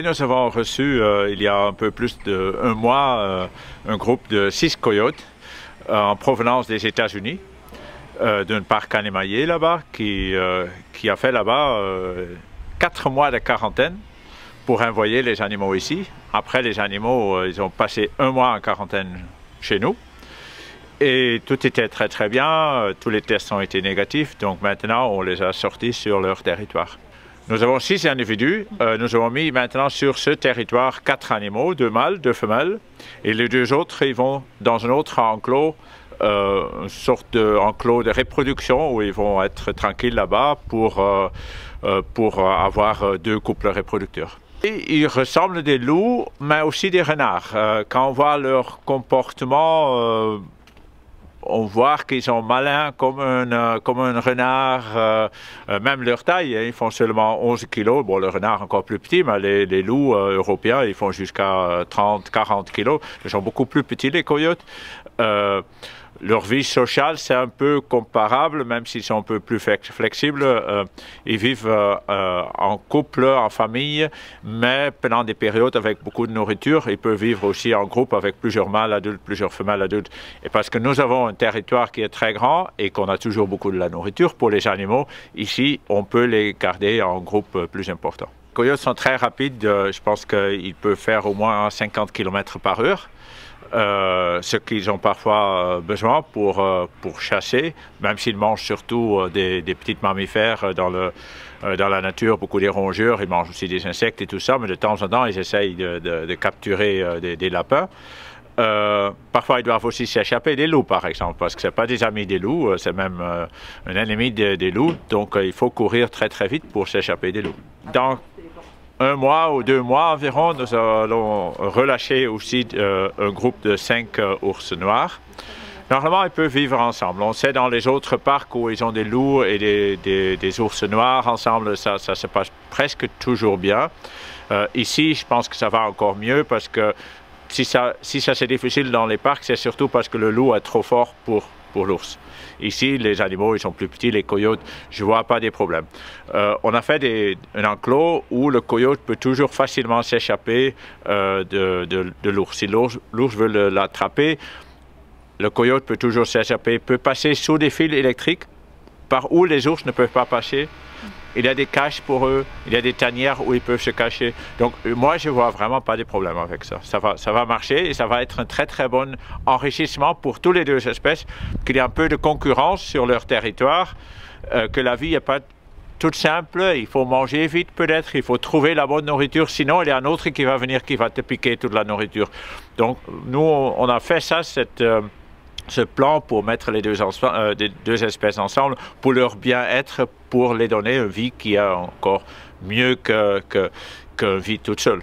Nous avons reçu il y a un peu plus d'un mois un groupe de 6 coyotes en provenance des États-Unis, d'un parc animalier là-bas qui a fait là-bas 4 mois de quarantaine pour envoyer les animaux ici. Après, les animaux, ils ont passé 1 mois en quarantaine chez nous. Et tout était très bien, tous les tests ont été négatifs, donc maintenant on les a sortis sur leur territoire. Nous avons 6 individus, nous avons mis maintenant sur ce territoire 4 animaux, 2 mâles, 2 femelles, et les 2 autres, ils vont dans un autre enclos, une sorte d'enclos de reproduction où ils vont être tranquilles là-bas pour avoir 2 couples reproducteurs. Et ils ressemblent à des loups, mais aussi des renards. Quand on voit leur comportement, on voit qu'ils sont malins comme un renard, même leur taille, ils font seulement 11 kilos. Bon, le renard encore plus petit, mais les loups européens, ils font jusqu'à 30-40 kilos. Ils sont beaucoup plus petits, les coyotes. Leur vie sociale, c'est un peu comparable, même s'ils sont un peu plus flexibles. Ils vivent en couple, en famille, mais pendant des périodes avec beaucoup de nourriture, ils peuvent vivre aussi en groupe avec plusieurs mâles adultes, plusieurs femelles adultes. Et parce que nous avons un territoire qui est très grand et qu'on a toujours beaucoup de la nourriture pour les animaux, ici, on peut les garder en groupe plus important. Les coyotes sont très rapides, je pense qu'ils peuvent faire au moins 50 km par heure. Ce qu'ils ont parfois besoin pour chasser, même s'ils mangent surtout des petits mammifères dans la nature, beaucoup des rongeurs, ils mangent aussi des insectes et tout ça, mais de temps en temps, ils essayent de capturer des lapins. Parfois, ils doivent aussi s'échapper des loups, par exemple, parce que ce n'est pas des amis des loups, c'est même un ennemi des loups, donc il faut courir très vite pour s'échapper des loups. Dans 1 mois ou 2 mois environ, nous allons relâcher aussi un groupe de 5 ours noirs. Normalement, ils peuvent vivre ensemble. On sait dans les autres parcs où ils ont des loups et des ours noirs ensemble, ça se passe presque toujours bien. Ici, je pense que ça va encore mieux parce que si ça c'est difficile dans les parcs, c'est surtout parce que le loup est trop fort pour l'ours. Ici, les animaux, ils sont plus petits, les coyotes, je ne vois pas des problèmes. On a fait un enclos où le coyote peut toujours facilement s'échapper de l'ours. Si l'ours veut l'attraper, le coyote peut toujours s'échapper, peut passer sous des fils électriques par où les ours ne peuvent pas passer. Il y a des caches pour eux, il y a des tanières où ils peuvent se cacher. Donc moi, je ne vois vraiment pas de problème avec ça. Ça va marcher et ça va être un très bon enrichissement pour toutes les 2 espèces, qu'il y ait un peu de concurrence sur leur territoire, que la vie n'est pas toute simple, il faut manger vite peut-être, il faut trouver la bonne nourriture, sinon il y a un autre qui va venir qui va te piquer toute la nourriture. Donc nous, on a fait ça, ce plan pour mettre les 2 espèces ensemble, pour leur bien-être, pour les donner une vie qui est encore mieux qu'une vie toute seule.